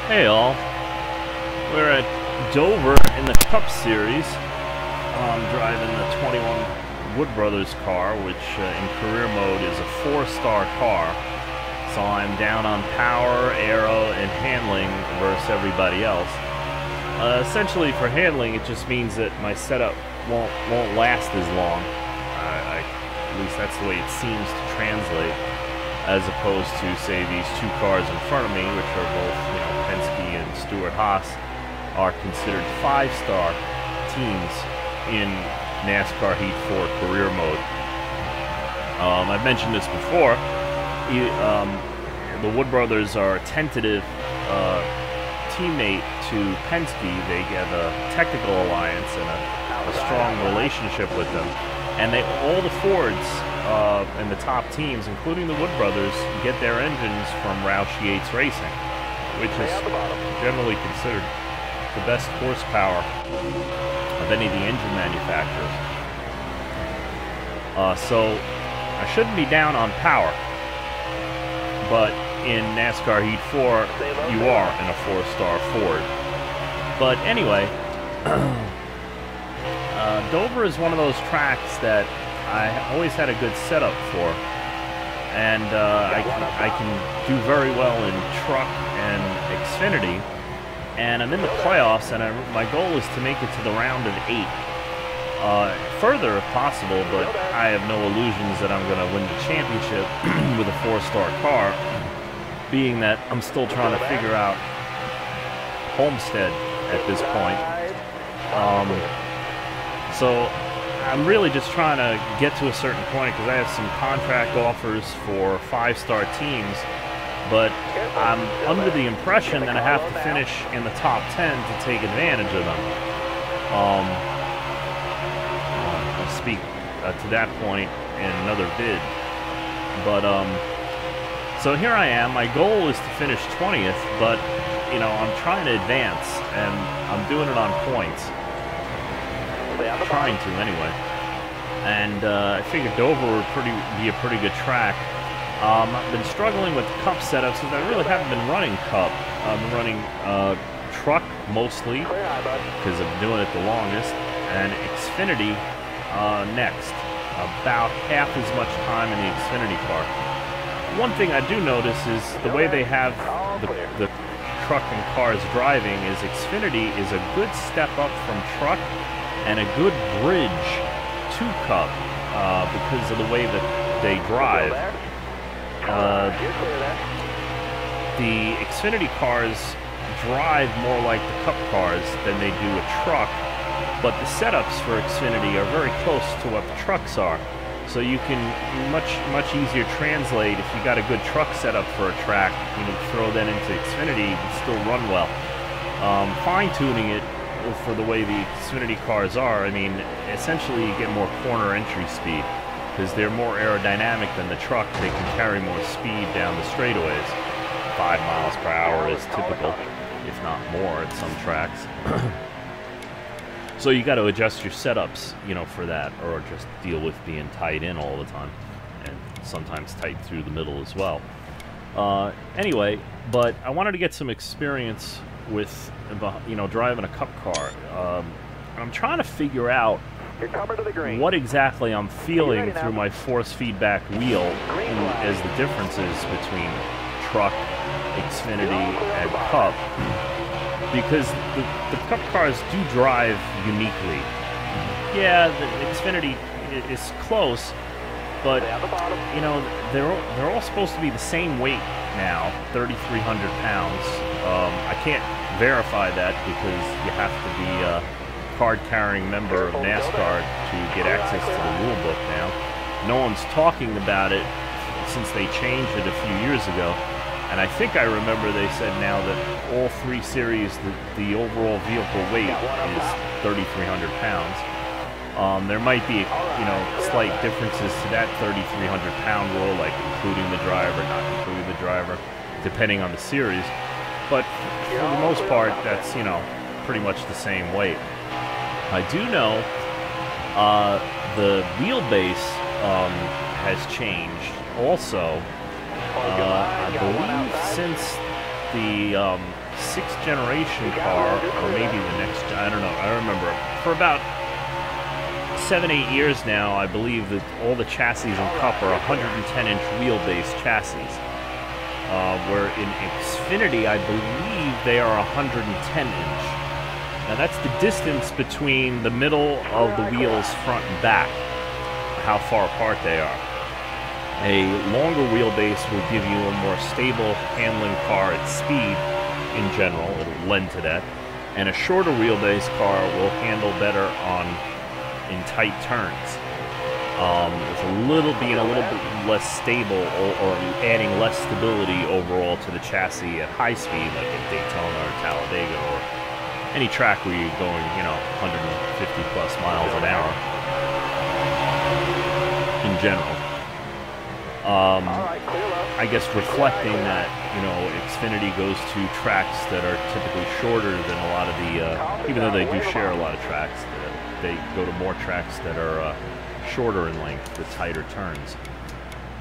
Hey all, we're at Dover in the Cup Series. I'm driving the 21 Wood Brothers car, which in career mode is a 4-star car. So I'm down on power, aero, and handling versus everybody else. Essentially for handling, it just means that my setup won't last as long. At least that's the way it seems to translate, as opposed to, say, these two cars in front of me, which are both, Penske and Stewart-Haas, are considered 5-star teams in NASCAR Heat 4 career mode. I've mentioned this before. The Wood Brothers are a tentative teammate to Penske. They have a technical alliance and a strong relationship with them. And all the Fords and the top teams, including the Wood Brothers, get their engines from Roush Yates Racing, which is generally considered the best horsepower of any of the engine manufacturers. So I shouldn't be down on power, but in NASCAR Heat 4, you are in a 4-star Ford. But anyway, Dover is one of those tracks that I always had a good setup for, and I can do very well in truck and Xfinity, and I'm in the playoffs, and my goal is to make it to the round of 8. Further if possible, but I have no illusions that I'm going to win the championship with a 4-star car, being that I'm still trying to figure out Homestead at this point. So I'm really just trying to get to a certain point, because I have some contract offers for 5-star teams, but I'm under the impression that I have to finish in the top 10 to take advantage of them. I'll speak to that point in another vid. But so here I am. My goal is to finish 20th, but I'm trying to advance, and I'm doing it on points. Trying to anyway, and I figured Dover would be a pretty good track. I've been struggling with Cup setups because I really haven't been running Cup. I've been running truck mostly because I'm doing it the longest, and Xfinity next. About half as much time in the Xfinity car. One thing I do notice is the way they have the truck and cars driving is Xfinity is a good step up from truck and a good bridge to Cup because of the way that they drive. The Xfinity cars drive more like the Cup cars than they do a truck, but the setups for Xfinity are very close to what the trucks are. So you can much easier translate. If you got a good truck setup for a track, throw that into Xfinity, you can still run well. Fine-tuning it for the way the Xfinity cars are, essentially you get more corner entry speed because they're more aerodynamic than the truck. They can carry more speed down the straightaways. 5 miles per hour is typical, if not more at some tracks. So you got to adjust your setups, for that, or just deal with being tight in all the time, and sometimes tight through the middle as well. Anyway, but I wanted to get some experience with, driving a Cup car. I'm trying to figure out what exactly I'm feeling through my force feedback wheel as the differences between truck, Xfinity, and Cup. Because the Cup cars do drive uniquely. Yeah, the Xfinity is close, but they're all supposed to be the same weight now, 3,300 pounds. I can't verify that because you have to be a card-carrying member of NASCAR to get access to the rule book now. No one's talking about it since they changed it a few years ago. And I think I remember they said now that all 3 series, the overall vehicle weight is 3,300 pounds. There might be, slight differences to that 3,300 pound rule, like including the driver, not including the driver, depending on the series. But for the most part, that's, pretty much the same weight. I do know the wheelbase has changed also. I believe since the 6th generation car, or maybe the next, I don't know, I don't remember. For about 7-8 years now, I believe that all the chassis in Cup are 110-inch wheelbase chassis. Where in Xfinity, I believe they are 110-inch. Now that's the distance between the middle of the wheels front and back, how far apart they are. A longer wheelbase will give you a more stable handling car at speed in general. It'll lend to that. And a shorter wheelbase car will handle better in tight turns. With being a little bit less stable or adding less stability overall to the chassis at high speed, like at Daytona or Talladega or any track where you're going, 150 plus miles an hour in general. I guess reflecting that, Xfinity goes to tracks that are typically shorter than a lot of the, even though they do share a lot of tracks, they go to more tracks that are shorter in length with tighter turns.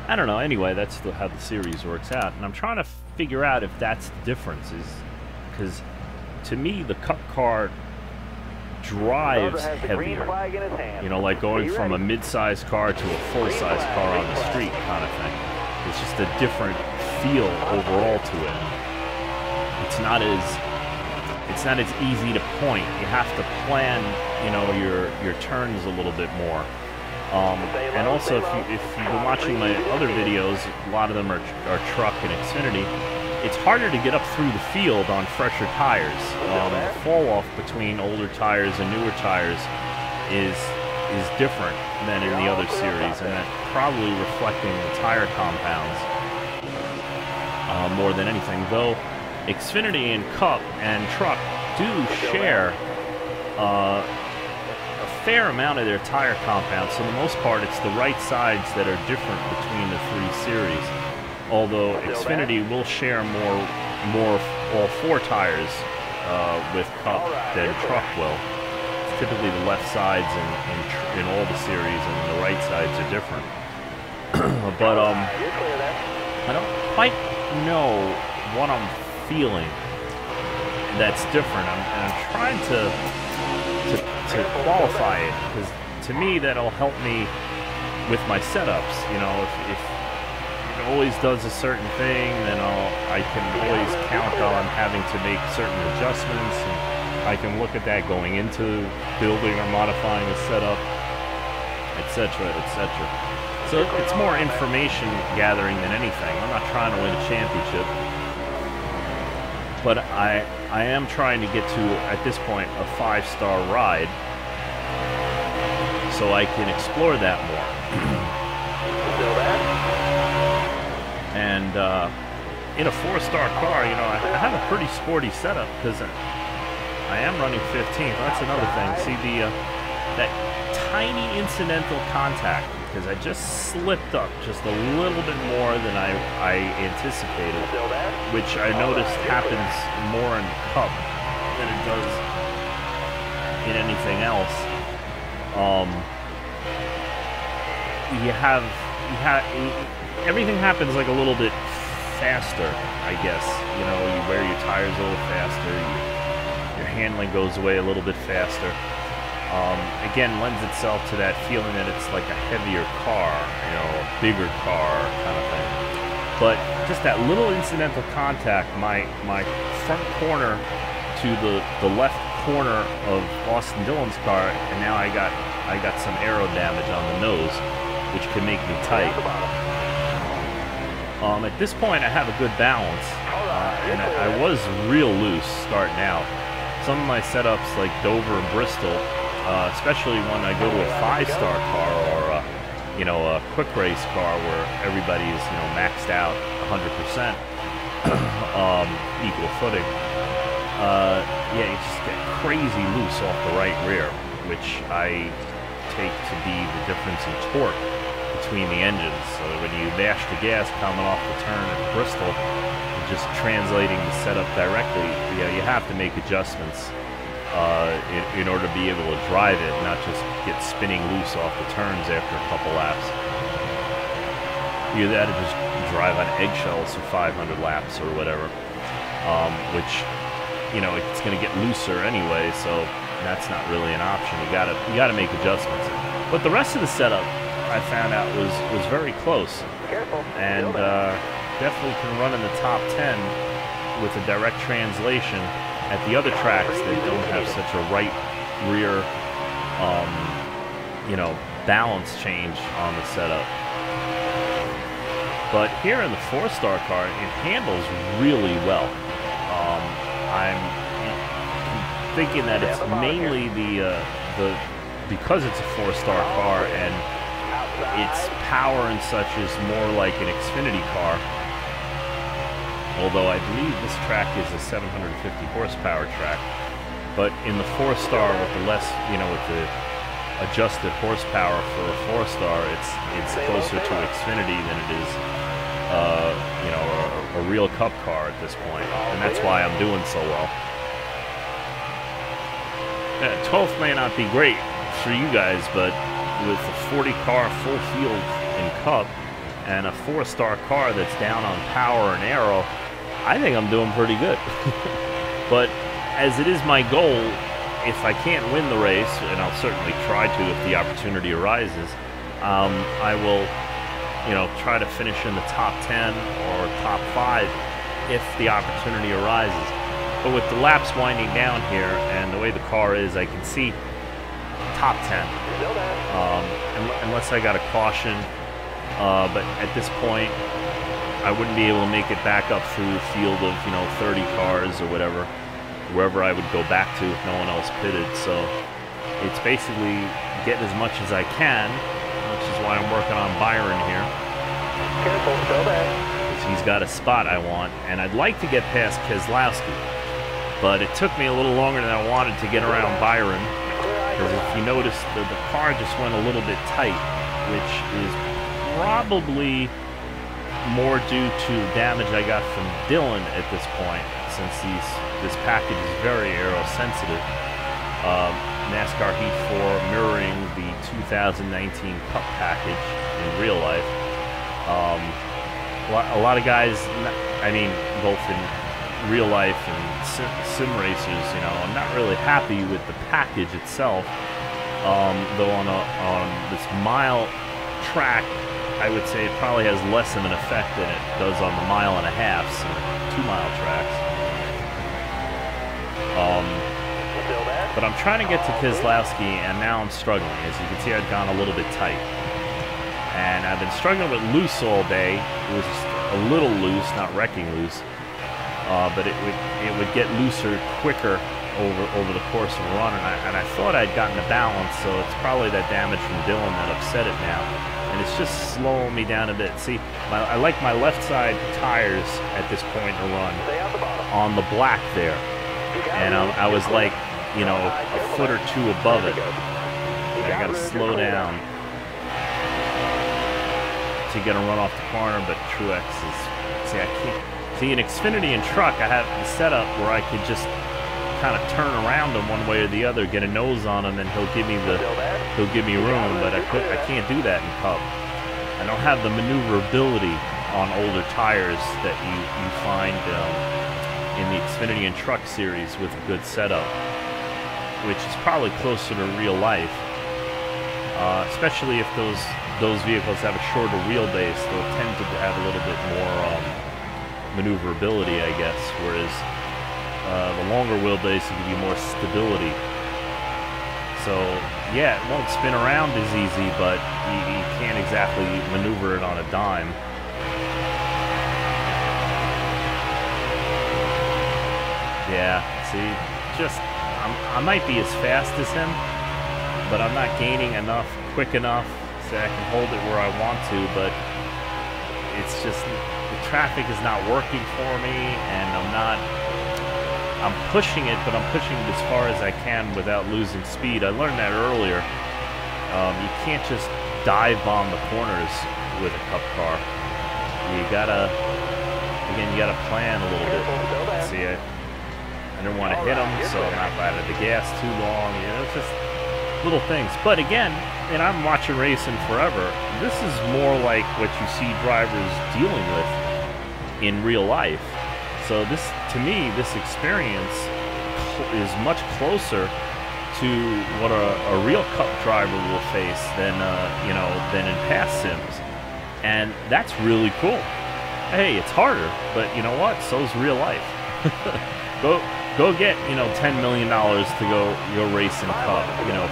I don't know. Anyway, that's how the series works out, and I'm trying to figure out if that's the difference. Because to me, the Cup car drives heavier. Like going from a mid-size car to a full-size car on the street kind of thing. It's just a different feel overall to it. It's not as easy to point. You have to plan, your turns a little bit more. And also, if you've been watching my other videos, a lot of them are truck and Xfinity. It's harder to get up through the field on fresher tires. The fall off between older tires and newer tires is different than in the other series, and that's probably reflecting the tire compounds more than anything. Though Xfinity and Cup and Truck do share a fair amount of their tire compounds. For the most part, it's the right sides that are different between the three series. Although Xfinity will share more all four tires with Cup than Truck will. It's typically the left sides in all the series, and the right sides are different. But I don't quite know what I'm feeling that's different. I'm trying to qualify it, because to me that'll help me with my setups. If it always does a certain thing, then I can always count on having to make certain adjustments, and I can look at that going into building or modifying a setup, etc., etc. So it's more information gathering than anything. I'm not trying to win a championship, but I am trying to get to, at this point, a 5-star ride, so I can explore that more. And in a 4-star car, I have a pretty sporty setup, because I am running 15th. That's another thing. See, that tiny incidental contact, because I just slipped up just a little bit more than I anticipated, which I noticed happens more in Cup than it does in anything else. Everything happens like a little bit faster, I guess. You wear your tires a little faster, your handling goes away a little bit faster. Again, lends itself to that feeling that it's like a heavier car, a bigger car kind of thing. But just that little incidental contact, my front corner to the left corner of Austin Dillon's car, and now I got some aero damage on the nose, which can make me tight. At this point, I have a good balance, and I was real loose starting out. Some of my setups, like Dover and Bristol, especially when I go to a 5-star car or a quick race car where everybody's maxed out 100%, equal footing. Yeah, you just get crazy loose off the right rear, which I take to be the difference in torque between the engines. So when you mash the gas coming off the turn at Bristol, just translating the setup directly, you have to make adjustments in order to be able to drive it, not just get spinning loose off the turns after a couple laps. Either that or just drive on eggshells for 500 laps or whatever. which, you know, it's going to get looser anyway, so that's not really an option. You gotta make adjustments. But the rest of the setup, I found out, was very close, and definitely can run in the top 10 with a direct translation at the other tracks that don't have such a right-rear, you know, balance change on the setup. But here in the 4-star car, it handles really well. I'm thinking that it's mainly because it's a 4-star car and its power and such is more like an Xfinity car. Although I believe this track is a 750 horsepower track, but in the 4-star with the less, you know, with the adjusted horsepower for a 4-star, it's closer to Xfinity than it is, you know, a real Cup car at this point, and that's why I'm doing so well. 12th may not be great for you guys, but with a 40-car full field in Cup and a 4-star car that's down on power and aero, I think I'm doing pretty good. But as it is my goal, if I can't win the race, and I'll certainly try to if the opportunity arises, I will, you know, try to finish in the top 10 or top 5 if the opportunity arises. But with the laps winding down here and the way the car is, I can see top 10. Unless I got a caution, but at this point, I wouldn't be able to make it back up through the field of, you know, 30 cars or whatever, wherever I would go back to if no one else pitted. So it's basically getting as much as I can, which is why I'm working on Byron here. Careful, go back. He's got a spot I want, and I'd like to get past Keselowski, but it took me a little longer than I wanted to get around Byron, because if you notice, the car just went a little bit tight, which is probably more due to damage I got from Dylan at this point, since this package is very aero-sensitive. NASCAR Heat 4 mirroring the 2019 Cup package in real life. A lot of guys, I mean, both in real life and sim racers, you know, I'm not really happy with the package itself. Though on this mile track, I would say it probably has less of an effect than it does on the 1.5 miles and 2-mile tracks. But I'm trying to get to Keselowski, and now I'm struggling. As you can see, I've gone a little bit tight. And I've been struggling with loose all day. It was just a little loose, not wrecking loose. But it would get looser quicker over the course of a run, and I thought I'd gotten a balance, so it's probably that damage from Dylan that upset it now. And it's just slowing me down a bit. See, I like my left side tires at this point in the run on the black there. And I was like, you know, a foot or two above it. And I gotta slow down to get a run off the corner, but Truex is, see, I can't. See, in Xfinity and Truck, I have the setup where I could just kind of turn around him one way or the other, get a nose on him, and he'll give me room. But I can't do that in Cup. I don't have the maneuverability on older tires that you find in the Xfinity and Truck series with a good setup, which is probably closer to real life. Especially if those vehicles have a shorter wheelbase, they'll tend to have a little bit more maneuverability, I guess, whereas the longer wheelbase will give you more stability. So yeah, it won't spin around as easy, but you can't exactly maneuver it on a dime. Yeah, see, I might be as fast as him, but I'm not gaining enough, quick enough, so I can hold it where I want to, but it's just, the traffic is not working for me, and I'm pushing it, but I'm pushing it as far as I can without losing speed. I learned that earlier. You can't just dive bomb the corners with a Cup car. You gotta plan a little bit. See, I didn't want to hit them, so I'm not out of the gas too long. You know, it's just little things. But again, and I'm watching racing forever, this is more like what you see drivers dealing with in real life. So this, to me, this experience is much closer to what a real Cup driver will face than than in past sims, and that's really cool. Hey, it's harder, but you know what? So's real life. Go get $10 million to go race in Cup,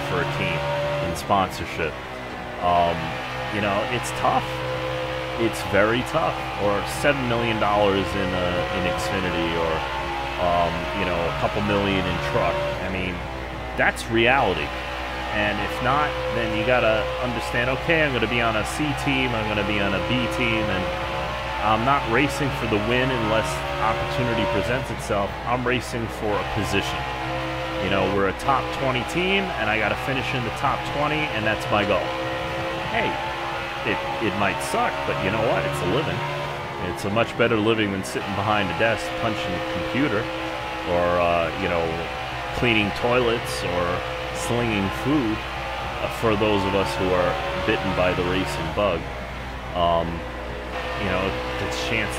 for a team in sponsorship. It's tough. It's very tough. Or $7 million in Xfinity, or a couple million in truck. I mean, that's reality. And if not, then you gotta understand. Okay, I'm gonna be on a C team. I'm gonna be on a B team, and I'm not racing for the win unless opportunity presents itself. I'm racing for a position. We're a top 20 team, and I got to finish in the top 20, and that's my goal. Hey, it might suck, but you know what? It's a living. It's a much better living than sitting behind a desk punching a computer, or cleaning toilets, or slinging food. For those of us who are bitten by the racing bug, it's a chance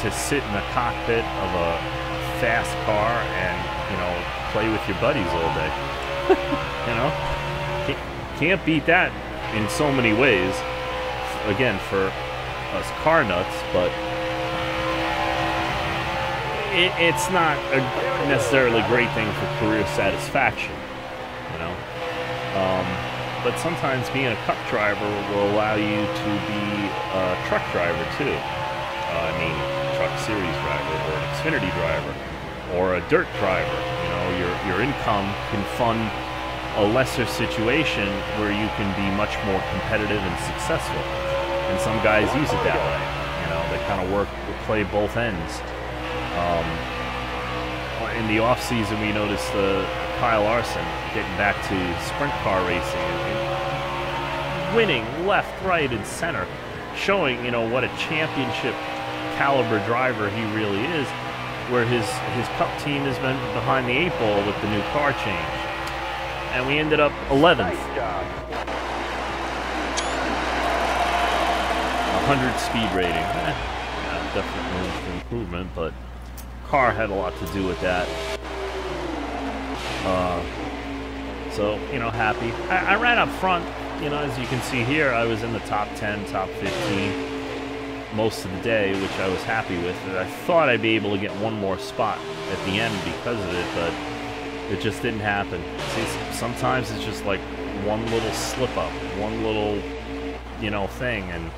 to sit in the cockpit of a fast car and play with your buddies all day. Can't beat that in so many ways. Again, for us car nuts, but it's not a necessarily great thing for career satisfaction. But sometimes being a Cup driver will allow you to be a truck driver too. Truck series driver, or an Xfinity driver, or a dirt driver. Your income can fund a lesser situation where you can be much more competitive and successful. And some guys use it that way. They kind of play both ends. In the off season, we noticed Kyle Larson getting back to sprint car racing and winning left, right, and center, showing what a championship caliber driver he really is, where his Cup team has been behind the 8 ball with the new car change. And we ended up 11th. Nice job. 100 speed rating. Yeah, definitely room for improvement, but car had a lot to do with that. So, happy. I ran up front. As you can see here, I was in the top 10, top 15 most of the day, which I was happy with. I thought I'd be able to get one more spot at the end because of it, but it just didn't happen. See, sometimes it's just like one little slip up, one little, thing, and,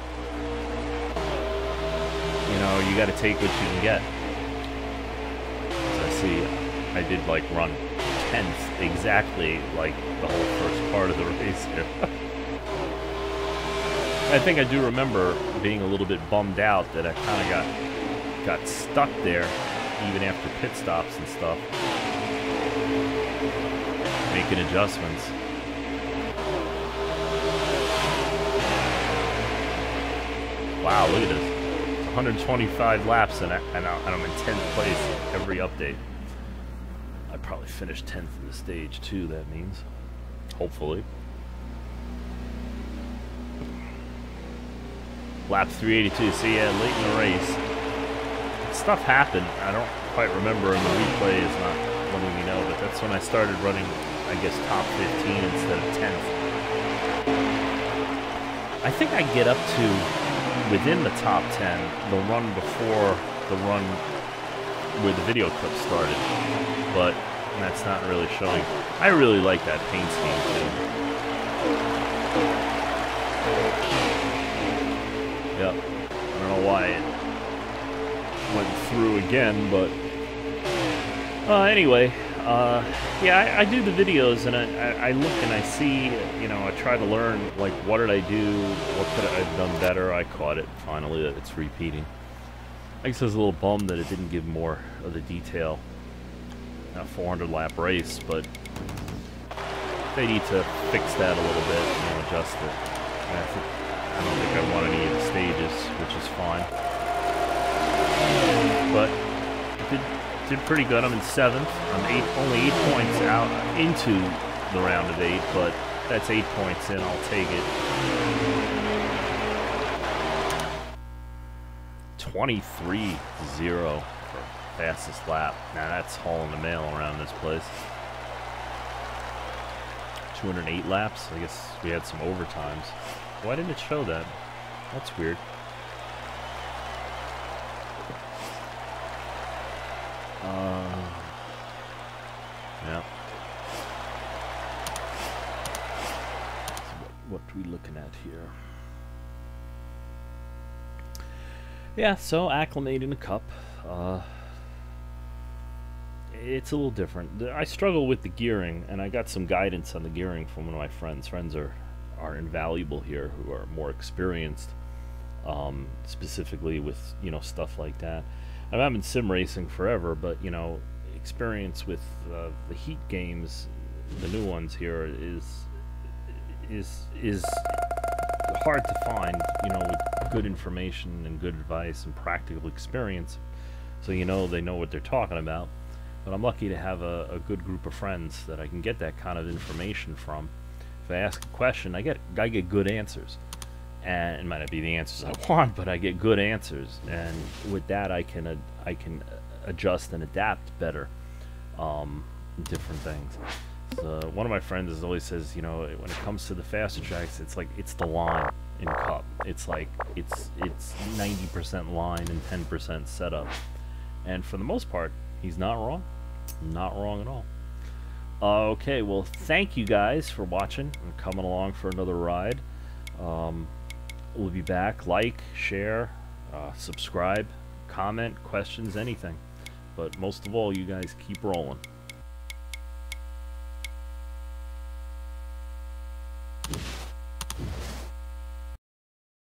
you got to take what you can get. As I see, I did, run 10th exactly, the whole first part of the race here. I think I do remember being a little bit bummed out that I kind of got stuck there, even after pit stops and stuff, making adjustments. Wow, look at this. 125 laps, and I'm in 10th place every update. I probably finished 10th in the stage too, that means. Hopefully. Lap 382, see, yeah, late in the race. Stuff happened. I don't quite remember, and the replay is not letting me know, but that's when I started running, I guess, top 15 instead of 10th. I think I get up to within the top 10 the run before the run where the video clip started, but that's not really showing. I really like that paint scheme too. Yep. I don't know why it went through again, but anyway, yeah, I do the videos, and I look and I see, I try to learn, what did I do, what could I have done better. I caught it, finally, that it's repeating. I guess I was a little bummed that it didn't give more of the detail. A 400 lap race, but they need to fix that a little bit and adjust it. I don't think I want any of the stages, which is fine. But did pretty good. I'm in 7th. I'm only 8 points out into the round of 8, but that's 8 points in. I'll take it. 23-0 for Fastest lap. Now that's hauling the mail around this place. 208 laps. I guess we had some overtimes. Why didn't it show that? That's weird. Yeah. What are we looking at here? Yeah, so acclimating the Cup. It's a little different. I struggle with the gearing, and I got some guidance on the gearing from one of my friends. Friends are invaluable here, who are more experienced, specifically with, you know, stuff like that. I've been sim racing forever, but, you know, experience with the Heat games, the new ones here, is hard to find, you know, with good information and good advice and practical experience. So, you know, they know what they're talking about. But I'm lucky to have a good group of friends that I can get that kind of information from. If I ask a question, I get good answers. And it might not be the answers I want, but I get good answers. And with that, I can adjust and adapt better, different things. So one of my friends always says, you know, when it comes to the faster tracks, it's like it's the line in Cup. It's like it's 90% line and 10% setup. And for the most part, he's not wrong. Not wrong at all. Okay, well, thank you guys for watching and coming along for another ride. We'll be back. Like, share, subscribe, comment, questions, anything. But most of all, you guys keep rolling.